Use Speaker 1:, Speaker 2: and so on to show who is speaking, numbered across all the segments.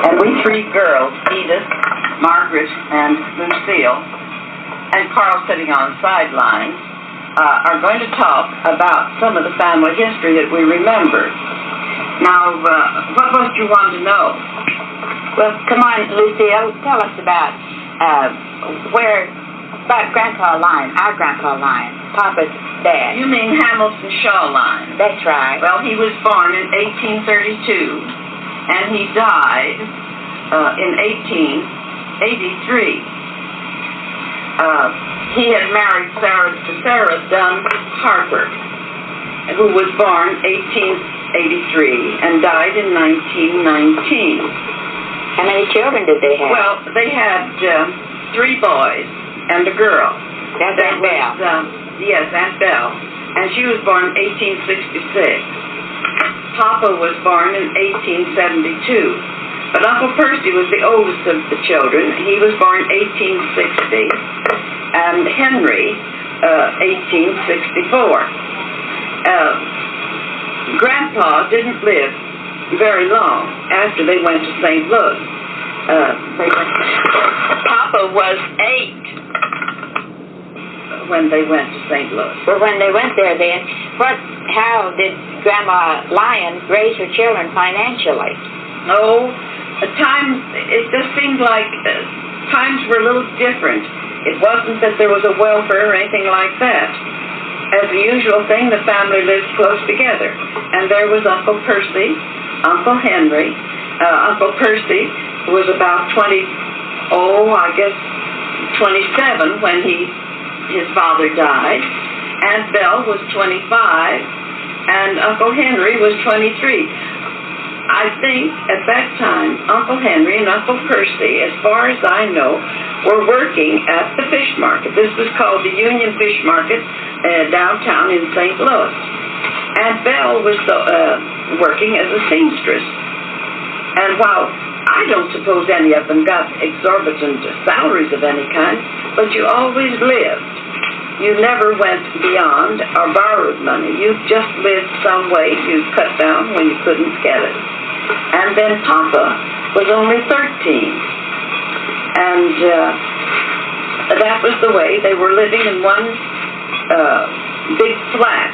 Speaker 1: And we three girls, Edith, Margaret, and Lucille, and Carl sitting on the sidelines, are going to talk about some of the family history that we remember. Now, what was you want to know?
Speaker 2: Well, come on, Lucille, tell us about Grandpa Lyon, our Grandpa Lyon, Papa's dad.
Speaker 1: You mean Hamilton Shaw Lyon?
Speaker 2: That's right.
Speaker 1: Well, he was born in 1832, and he died in 1883. He had married Sarah Dunn Harper, who was born 1883 and died in 1919.
Speaker 2: How many children did they have?
Speaker 1: Well, they had 3 boys and a girl.
Speaker 2: That's Aunt Belle.
Speaker 1: Yes, Aunt Belle. And she was born in 1866. Papa was born in 1872. But Uncle Percy was the oldest of the children. He was born in 1860. And Henry, 1864. Grandpa didn't live very long after they went to St. Louis. Papa was 8 when they went to St. Louis.
Speaker 2: Well, when they went there then, how did Grandma Lyon raise her children financially?
Speaker 1: Oh, at times, it just seemed like times were a little different. It wasn't that there was a welfare or anything like that. As the usual thing, the family lived close together. And there was Uncle Percy, Uncle Henry. Uncle Percy was about 27 when his father died. Aunt Belle was 25, and Uncle Henry was 23. I think at that time, Uncle Henry and Uncle Percy, as far as I know, were working at the fish market. This was called the Union Fish Market downtown in St. Louis. Aunt Belle was working as a seamstress. And while I don't suppose any of them got exorbitant salaries of any kind, but you always lived. You never went beyond or borrowed money. You just lived some way. You cut down when you couldn't get it. And then Papa was only 13. And that was the way they were living in one big flat.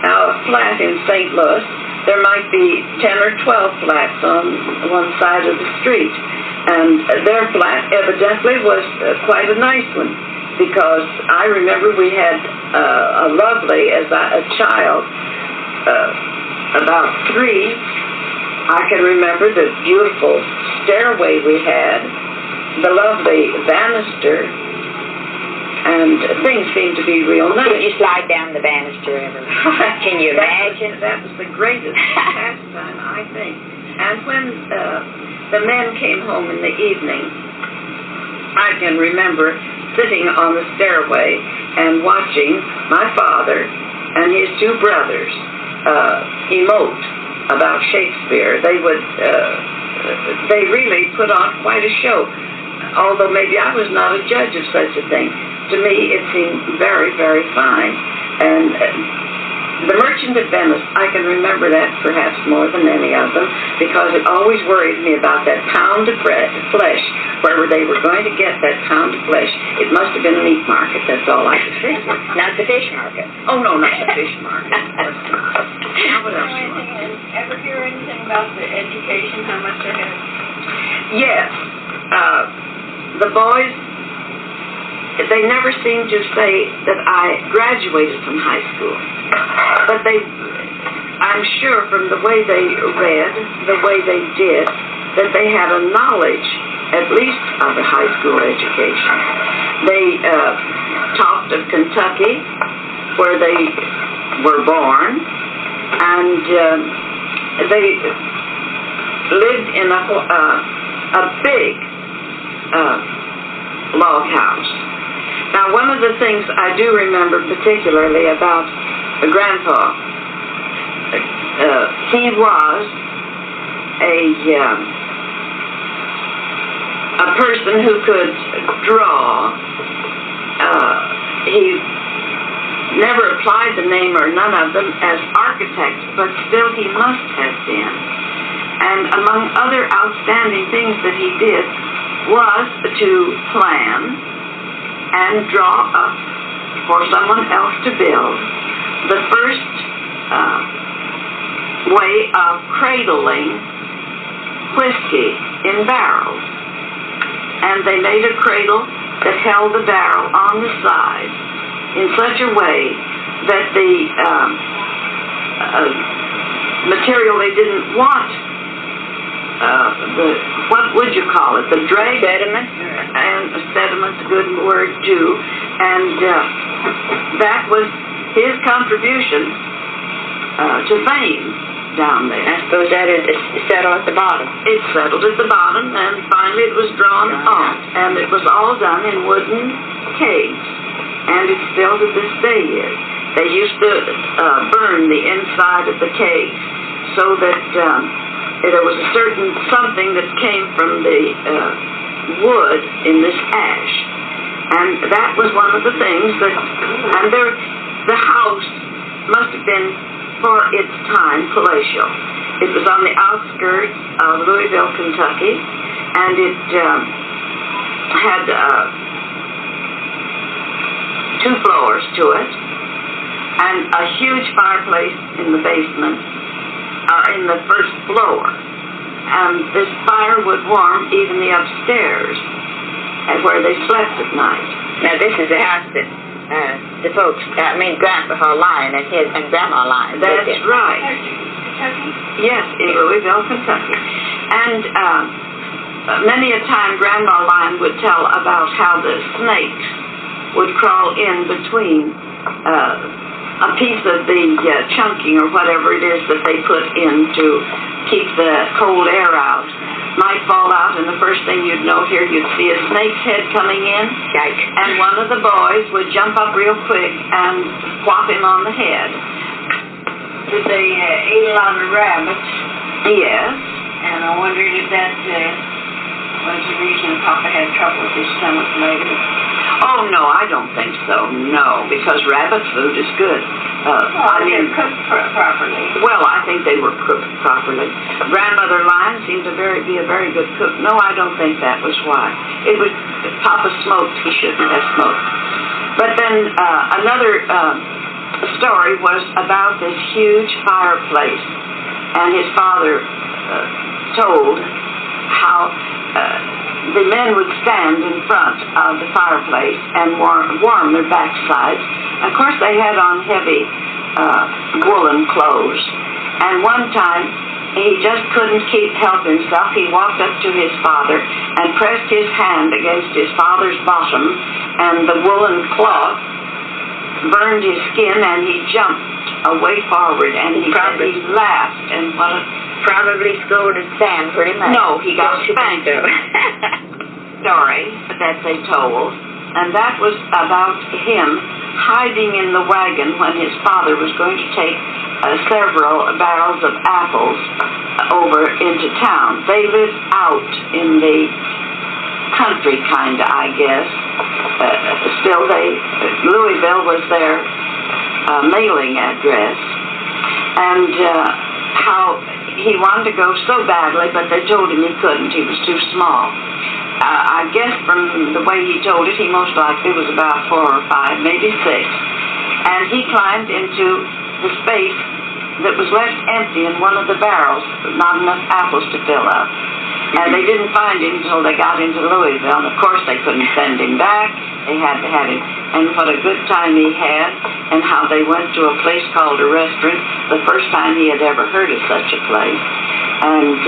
Speaker 1: Now, a flat in St. Louis, there might be 10 or 12 flats on one side of the street. And their flat evidently was quite a nice one, because I remember we had a lovely, as a child, about 3, I can remember the beautiful stairway we had, the lovely banister, and things seemed to be real nice.
Speaker 2: Did you slide down the banister ever? Can you imagine?
Speaker 1: That was the greatest pastime, I think. And when the men came home in the evening, I can remember sitting on the stairway and watching my father and his 2 brothers emote about Shakespeare. They would, they really put on quite a show, although maybe I was not a judge of such a thing. To me, it seemed very, very fine. And the Merchant of Venice, I can remember that perhaps more than any of them, because it always worried me about that pound of flesh, where they were going to get that pound of flesh. It must have been a meat market, that's all I could figure.
Speaker 2: Not the fish market.
Speaker 1: Oh, no, not the fish market. Of course not. Now, what else?
Speaker 3: Ever hear anything about the education, how much they had?
Speaker 1: Yes. The boys, they never seemed to say that I graduated from high school. But I'm sure from the way they read, the way they did, that they had a knowledge, at least of a high school education. They talked of Kentucky, where they were born, and they lived in a big log house. Now, one of the things I do remember particularly about Grandpa, he was a person who could draw. He never applied the name or none of them as architect, but still he must have been. And among other outstanding things that he did was to plan and draw up for someone else to build the first way of cradling whiskey in barrels. And they made a cradle that held the barrel on the side in such a way that the material they didn't want, what would you call it? The drag?
Speaker 2: Sediment?
Speaker 1: And sediment's a good word too. And that was his contribution to fame down there.
Speaker 2: I suppose that is settled at the bottom.
Speaker 1: It settled at the bottom, and finally it was drawn off. And it was all done in wooden kegs. And it still to this day is. They used to burn the inside of the keg so that there was a certain something that came from the wood in this ash. And that was one of the things that, and the house must have been, for its time, palatial. It was on the outskirts of Louisville, Kentucky, and it had 2 floors to it, and a huge fireplace in the basement, in the first floor. And this fire would warm even the upstairs, where they slept at night.
Speaker 2: Now, this is the house that Grandpa Lyon and Grandma Lyon.
Speaker 1: That's right.
Speaker 3: Kentucky?
Speaker 1: Yes, in Louisville, Kentucky. And many a time Grandma Lyon would tell about how the snakes would crawl in between a piece of the chunking or whatever it is that they put in to keep the cold air out. Might fall out, and the first thing you'd know here, you'd see a snake's head coming in.
Speaker 2: Yikes.
Speaker 1: And one of the boys would jump up real quick and whop him on the head.
Speaker 3: Did they eat a lot of rabbits?
Speaker 1: Yes.
Speaker 3: And I wondered if that was the reason Papa had trouble with his stomach later.
Speaker 1: Oh, no, I don't think so. No, because rabbit food is good.
Speaker 3: They're cooked properly.
Speaker 1: Well, I think they were cooked properly. Grandmother Lyon seemed to be a very good cook. No, I don't think that was why. It was Papa smoked. He shouldn't have smoked. But then another story was about this huge fireplace, and his father told how the men would stand in front of the fireplace and warm their backsides. Of course, they had on heavy woolen clothes. And one time, he just couldn't help himself. He walked up to his father and pressed his hand against his father's bottom, and the woolen cloth burned his skin, and he jumped away forward, and he laughed, and
Speaker 2: probably scolded Sam pretty much.
Speaker 1: No, he got spanked. Story that they told, and that was about him hiding in the wagon when his father was going to take several barrels of apples over into town. They lived out in the country, kind of, I guess. Still, Louisville was their mailing address, and how he wanted to go so badly, but they told him he couldn't. He was too small. I guess from the way he told it, he most likely was about 4 or 5, maybe 6. And he climbed into the space that was left empty in one of the barrels, not enough apples to fill up. And they didn't find him until they got into Louisville. And of course they couldn't send him back. They had to have him. And what a good time he had, and how they went to a place called a restaurant, the first time he had ever heard of such a place. And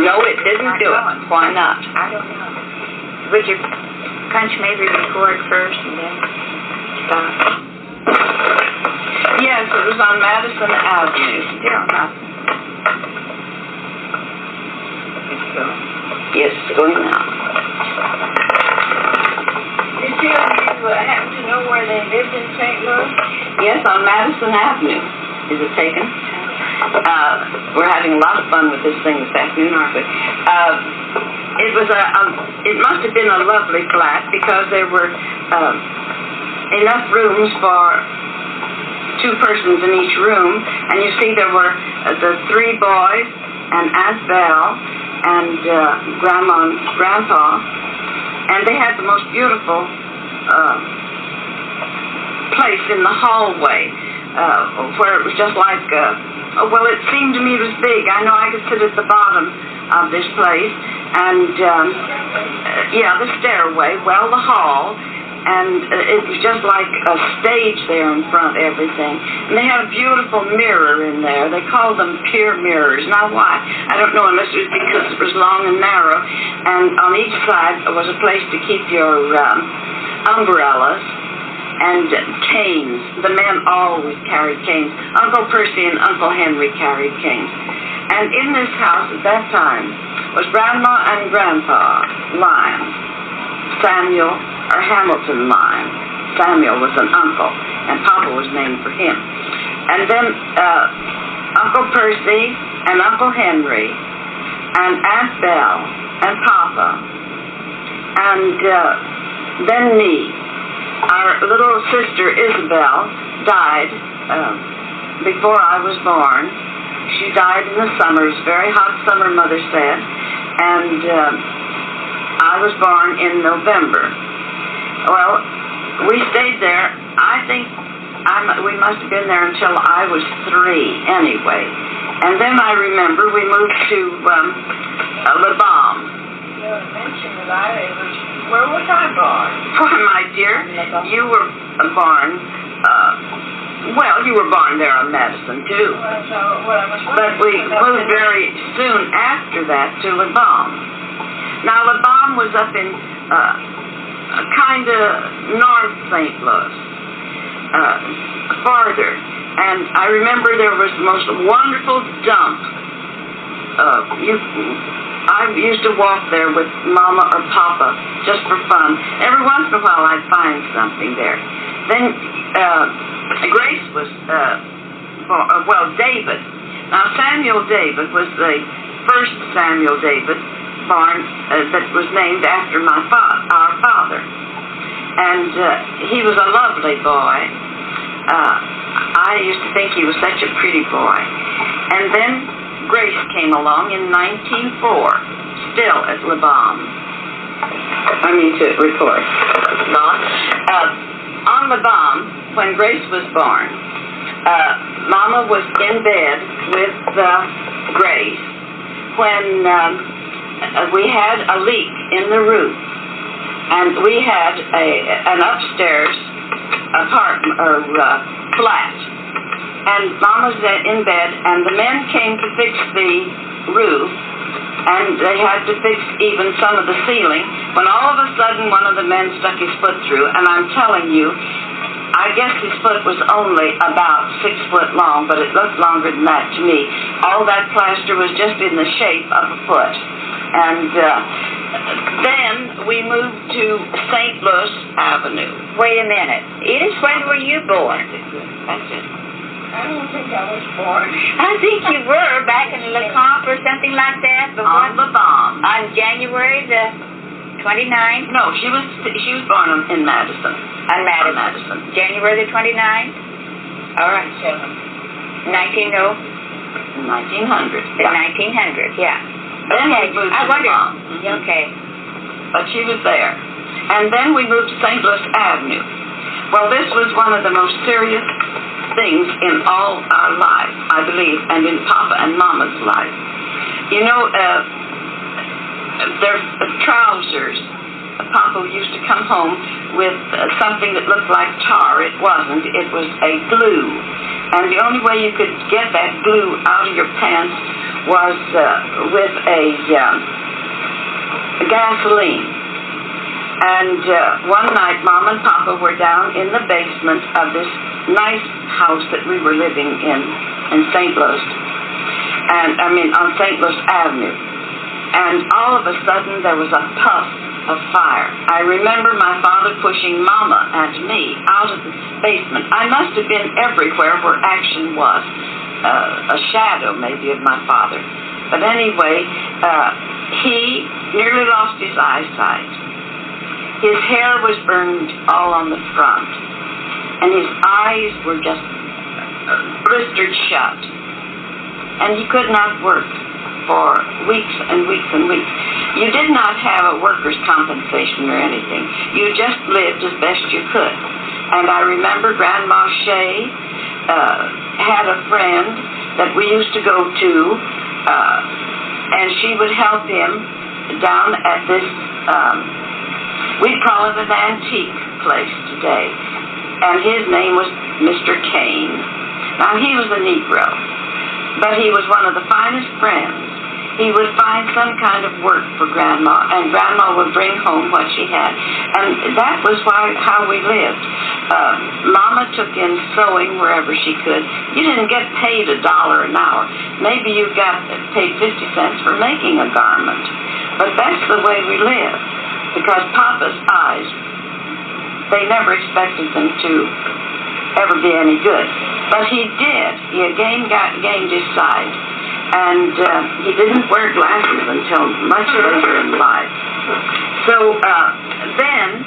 Speaker 1: no, it didn't do it. Why not?
Speaker 2: I don't know. Would you punch maybe record first and then stop?
Speaker 1: Yes, it was on Madison Avenue.
Speaker 2: Still nothing. It's going.
Speaker 1: Yes, it's going now.
Speaker 3: Lucille, do you happen to know where they lived in St. Louis?
Speaker 1: Yes, on Madison Avenue. Is it taken? We're having a lot of fun with this thing this afternoon, aren't we? It must have been a lovely flat because there were enough rooms for 2 2 persons in each room, and you see there were the 3 boys and Aunt Belle and Grandma and Grandpa, and they had the most beautiful place in the hallway where it was just like, well, it seemed to me it was big. I know I could sit at the bottom of this place, and the stairway, the hall, and it was just like a stage there in front of everything. And they had a beautiful mirror in there. They called them pier mirrors. Now why? I don't know, unless it was because it was long and narrow, and on each side was a place to keep your umbrellas and canes. The men always carried canes. Uncle Percy and Uncle Henry carried canes. And in this house at that time was Grandma and Grandpa Lyon, Samuel or Hamilton Lyon. Samuel was an uncle, and Papa was named for him. And then Uncle Percy and Uncle Henry and Aunt Belle and Papa, and then me. Our little sister Isabel died before I was born. She died in the summer. It was a very hot summer, Mother said, and I was born in November. Well, we stayed there. I think we must have been there until I was 3 anyway. And then I remember we moved to Le Baume.
Speaker 3: You mentioned that I was, where was I born?
Speaker 1: Why, my dear, you were born, you were born there on Madison, too. But we moved very soon after that to Le Baume. Now, Le Baume was up in kind of North St. Louis, farther. And I remember there was the most wonderful dump. I used to walk there with Mama or Papa just for fun. Every once in a while I'd find something there. Then Grace was, David. Now Samuel David was the first Samuel David born that was named after our father. And he was a lovely boy. I used to think he was such a pretty boy. And then Grace came along in 1904, still at Le Baume. I mean to record. On Le Baume, when Grace was born, Mama was in bed with Grace when we had a leak in the roof, and we had an upstairs apartment or flat. And Mama's in bed, and the men came to fix the roof, and they had to fix even some of the ceiling, when all of a sudden one of the men stuck his foot through, and I'm telling you, I guess his foot was only about 6 foot long, but it looked longer than that to me. All that plaster was just in the shape of a foot. And then we moved to St. Louis Avenue.
Speaker 2: Wait a minute. Edith, when were you born?
Speaker 1: That's it.
Speaker 3: I don't think I was born.
Speaker 2: I think you were back in Le Camp or something like that. But
Speaker 1: On Le Baume.
Speaker 2: On January the 29th?
Speaker 1: No, she was born in Madison.
Speaker 2: On Madison. January the 29th? All right. 1900.
Speaker 1: Yeah.
Speaker 2: 1900, yeah.
Speaker 1: Then
Speaker 2: okay.
Speaker 1: we moved to
Speaker 2: I wonder.
Speaker 1: Le Baume.
Speaker 2: Okay.
Speaker 1: But she was there. And then we moved to St. Louis Avenue. Well, this was one of the most serious things in all our life, I believe, and in Papa and Mama's life. You know, their trousers, Papa used to come home with something that looked like tar. It wasn't. It was a glue. And the only way you could get that glue out of your pants was with a gasoline. And one night, Mom and Papa were down in the basement of this nice house that we were living in St. Louis. And, on St. Louis Avenue. And all of a sudden, there was a puff of fire. I remember my father pushing Mama and me out of the basement. I must have been everywhere where action was. A shadow, maybe, of my father. But anyway, he nearly lost his eyesight. His hair was burned all on the front, and his eyes were just blistered shut. And he could not work for weeks and weeks and weeks. You did not have a workers' compensation or anything. You just lived as best you could. And I remember Grandma Shea had a friend that we used to go to, and she would help him down at this, we call it an antique place today. And his name was Mr. Kane. Now, he was a Negro, but he was one of the finest friends. He would find some kind of work for Grandma, and Grandma would bring home what she had. And that was how we lived. Mama took in sewing wherever she could. You didn't get paid $1 an hour. Maybe you got paid 50 cents for making a garment. But that's the way we lived, because Papa's eyes, they never expected them to ever be any good. But he did. He again gained his sight. And he didn't wear glasses until much later in life. So then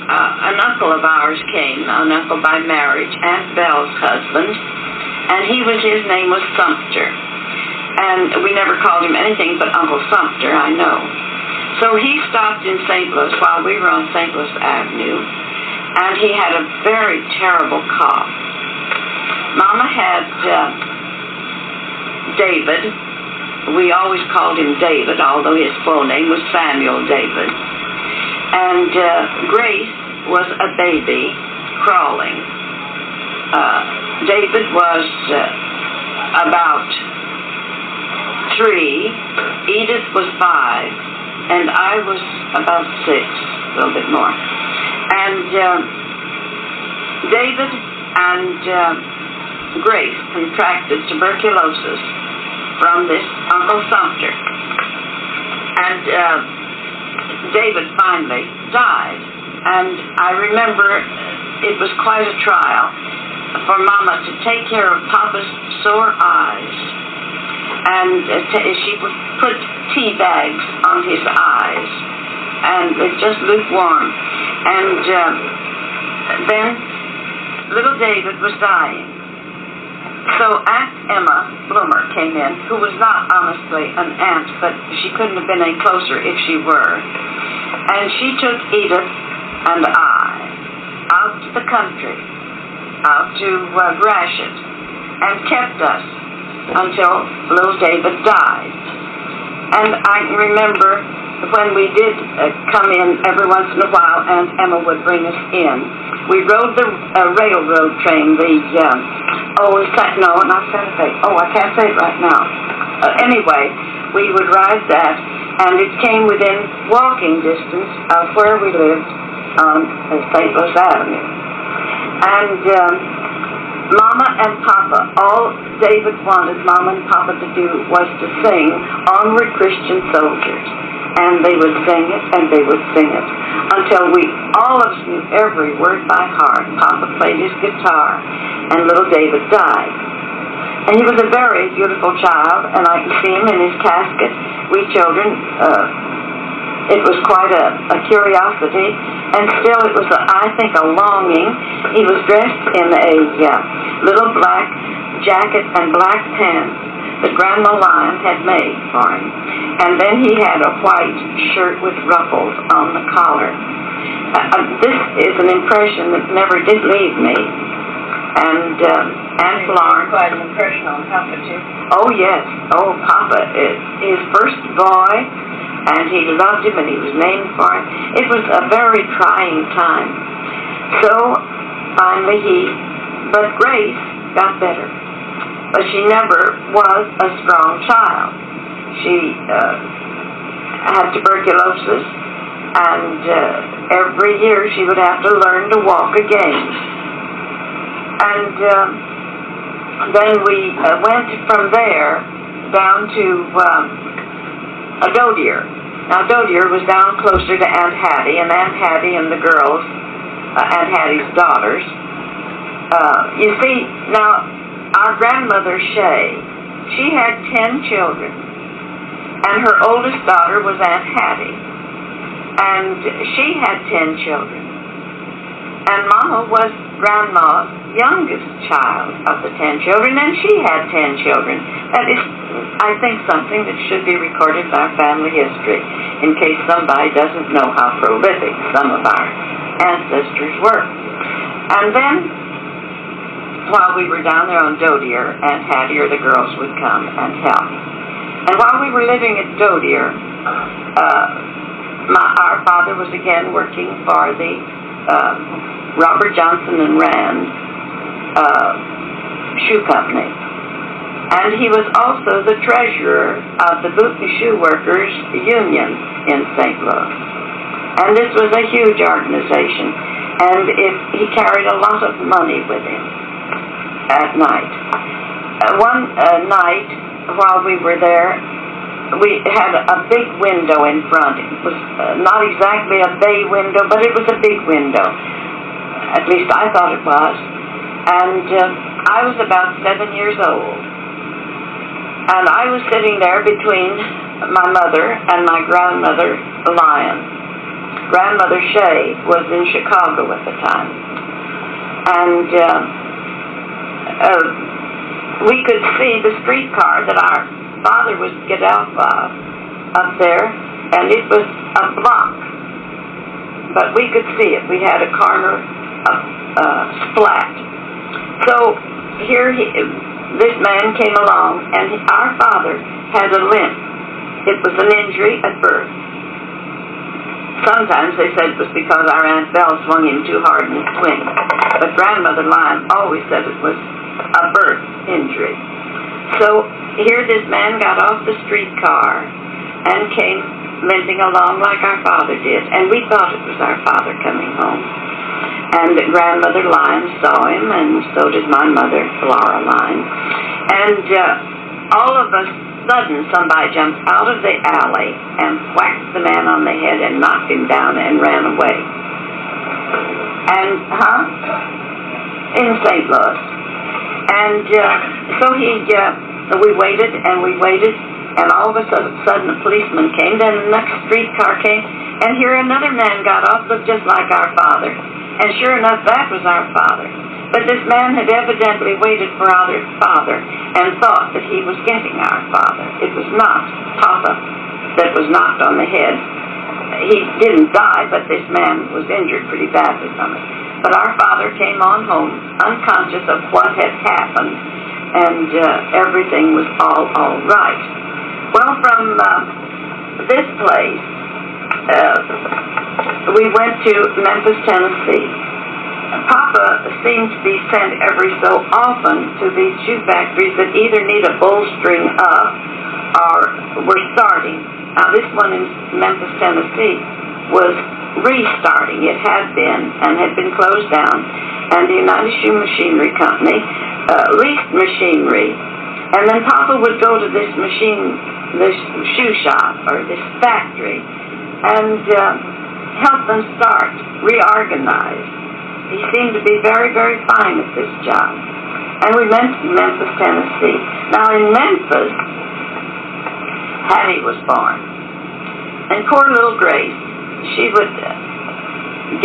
Speaker 1: an uncle of ours came, an uncle by marriage, Aunt Belle's husband, and his name was Sumter. And we never called him anything but Uncle Sumter, I know. So he stopped in St. Louis while we were on St. Louis Avenue, and he had a very terrible cough. Mama had David. We always called him David, although his full name was Samuel David. And Grace was a baby crawling. David was about 3, Edith was 5, and I was about 6, a little bit more. And David and Grace contracted tuberculosis from this Uncle Sumter. And David finally died. And I remember it was quite a trial for Mama to take care of Papa's sore eyes. And she would put tea bags on his eyes. And it's just lukewarm. And then little David was dying. So Aunt Emma Bloomer came in, who was not honestly an aunt, but she couldn't have been any closer if she were. And she took Edith and I out to the country, out to Gratiot, and kept us until little David died. And I remember when we did come in every once in a while, Aunt Emma would bring us in. We rode the railroad train, not Santa Fe. I can't say it right now. Anyway, we would ride that, and it came within walking distance of where we lived on St. Louis Avenue. And Mama and Papa, all David wanted Mama and Papa to do was to sing Onward Christian Soldiers. And they would sing it, and they would sing it, until all of us knew every word by heart. Papa played his guitar, and little David died. And he was a very beautiful child, and I can see him in his casket. We children, it was quite a curiosity, and still it was, I think, a longing. He was dressed in a little black jacket and black pants that Grandma Lyon had made for him. And then he had a white shirt with ruffles on the collar. This is an impression that never did leave me. And Aunt Florence...
Speaker 3: Quite an impression on Papa, too.
Speaker 1: Oh, yes. Oh, Papa. His first boy, and he loved him, and he was named for him. It was a very trying time. So, finally but Grace got better. But she never was a strong child. She had tuberculosis, and every year she would have to learn to walk again. And then we went from there down to Dodier. Now, Dodier was down closer to Aunt Hattie, and Aunt Hattie and the girls, Aunt Hattie's daughters. You see, now, our grandmother, Shea, she had 10 children, and her oldest daughter was Aunt Hattie, and she had 10 children. And Mama was Grandma's youngest child of the 10 children, and she had 10 children. That is, I think, something that should be recorded in our family history in case somebody doesn't know how prolific some of our ancestors were. And then, while we were down there on Doe Deer, Aunt Hattie or the girls would come and help. And while we were living at Doe Deer, our father was again working for the Robert Johnson and Rand shoe company. And he was also the treasurer of the Boot and Shoe Workers Union in St. Louis. And this was a huge organization. And he carried a lot of money with him at night. One night, while we were there, we had a big window in front. It was not exactly a bay window, but it was a big window. At least I thought it was. And I was about 7 years old. And I was sitting there between my mother and my grandmother, Lyon. Grandmother Shea was in Chicago at the time. And we could see the streetcar that our father would get out of up there, and it was a block. But we could see it. We had a corner splat. So here this man came along, and our father had a limp. It was an injury at birth. Sometimes they said it was because our Aunt Belle swung him too hard in his swing. But Grandmother Lyon always said it was a birth injury. So here this man got off the streetcar and came limping along like our father did. And we thought it was our father coming home. And Grandmother Lyon saw him, and so did my mother, Laura Lyon. And all of a sudden, somebody jumped out of the alley and whacked the man on the head and knocked him down and ran away. And, in St. Louis. And so we waited, and all of a sudden a policeman came, then the next streetcar came, and here another man got off, looked just like our father. And sure enough, that was our father. But this man had evidently waited for our father and thought that he was getting our father. It was not Papa that was knocked on the head. He didn't die, but this man was injured pretty badly from it. But our father came on home unconscious of what had happened, and everything was all right. Well, from this place, we went to Memphis, Tennessee. Papa seemed to be sent every so often to these shoe factories that either need a bolstering up or were starting. Now, this one in Memphis, Tennessee was restarting. It had been closed down, and the United Shoe Machinery Company leased machinery. And then Papa would go to this shoe shop or this factory and help them start, reorganize. He seemed to be very, very fine at this job. And we went to Memphis, Tennessee. Now in Memphis, Hattie was born. And poor little Grace, she would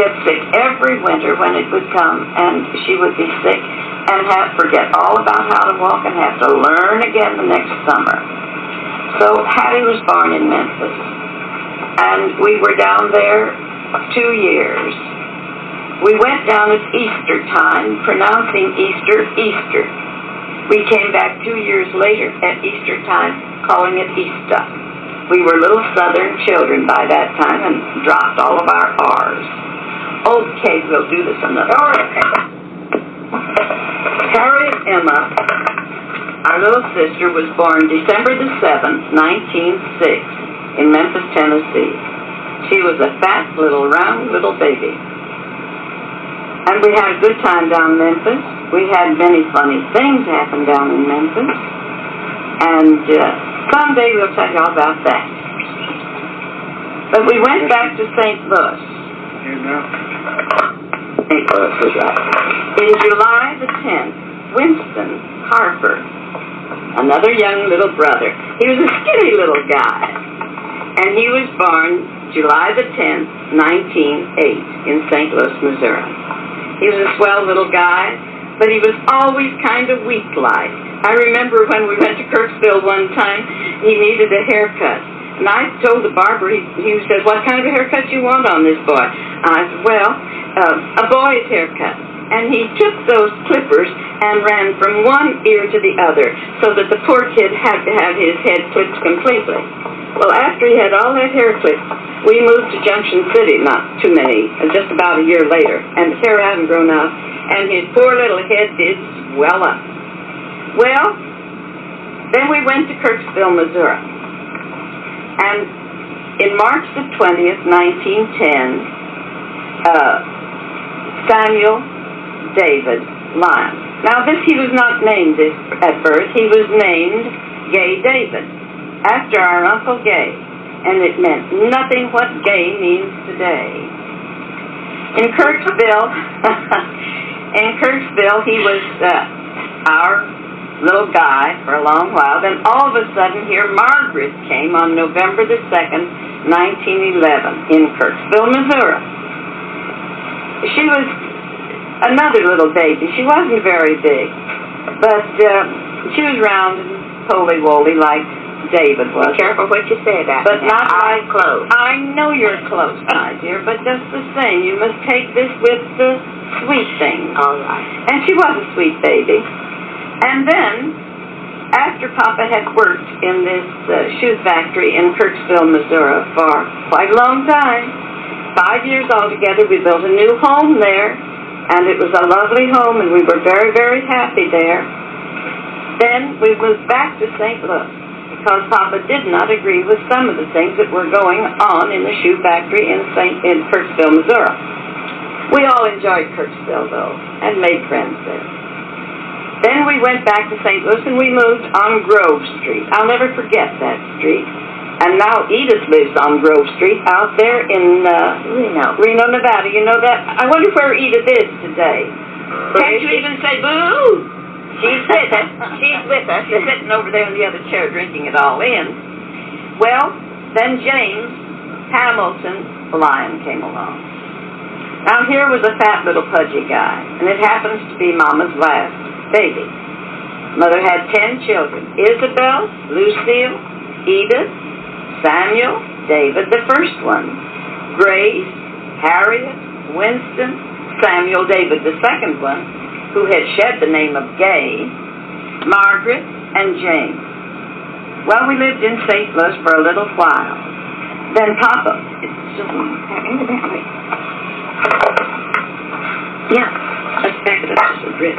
Speaker 1: get sick every winter when it would come, and she would be sick and forget all about how to walk and have to learn again the next summer. So Hattie was born in Memphis. And we were down there 2 years. We went down at Easter time, pronouncing Easter, Easter. We came back 2 years later at Easter time, calling it Easter. We were little southern children by that time and dropped all of our R's. Okay, we'll do this another time. Harriet Emma, our little sister, was born December the 7th, 1906, in Memphis, Tennessee. She was a fat, round little baby. And we had a good time down in Memphis. We had many funny things happen down in Memphis. And someday we'll tell you all about that. But we went back to St. Louis. St. Louis was right. In July the 10th, Winston Harper, another young little brother, he was a skinny little guy. And he was born July the 10th, 1908, in St. Louis, Missouri. He was a swell little guy, but he was always kind of weak-like. I remember when we went to Kirksville one time, he needed a haircut. And I told the barber, he said, what kind of a haircut you want on this boy? I said, well, a boy's haircut. And he took those clippers and ran from one ear to the other so that the poor kid had to have his head clipped completely. Well, after he had all that hair clipped, we moved to Junction City, not too many, just about a year later. And his hair hadn't grown out, and his poor little head did swell up. Well, then we went to Kirksville, Missouri. And in March the 20th, 1910, Samuel David Lyon. Now this, he was not named at birth. He was named Gay David, after our Uncle Gay. And it meant nothing what gay means today. In Kirksville, he was our little guy for a long while. Then all of a sudden here, Margaret came on November the 2nd, 1911, in Kirksville, Missouri. She was another little baby. She wasn't very big, but she was round and poly-woly like David was.
Speaker 2: Be careful what you say about
Speaker 1: but not like
Speaker 2: close.
Speaker 1: I know you're close, my dear, but just the same, you must take this with the sweet things.
Speaker 2: All right.
Speaker 1: And she was a sweet baby. And then, after Papa had worked in this shoe factory in Kirksville, Missouri for quite a long time, 5 years altogether, we built a new home there, and it was a lovely home, and we were very, very happy there. Then we moved back to St. Louis, because Papa did not agree with some of the things that were going on in the shoe factory in Kirksville, Missouri. We all enjoyed Kirksville, though, and made friends there. Then we went back to St. Louis, and we moved on Grove Street. I'll never forget that street. And now Edith lives on Grove Street out there in Reno, Nevada. You know that? I wonder where Edith is today. Can't you even say boo? She's with us. She's with us. She's sitting over there in the other chair drinking it all in. Well, then James Hamilton Lyon came along. Now here was a fat little pudgy guy, and it happens to be Mama's last baby. Mother had 10 children: Isabel, Lucille, Edith, Samuel, David, the first one, Grace, Harriet, Winston, Samuel, David, the second one, who had shed the name of Gay, Margaret, and James. Well, we lived in St. Louis for a little while. Then Papa, yeah, let's back it up just a bit.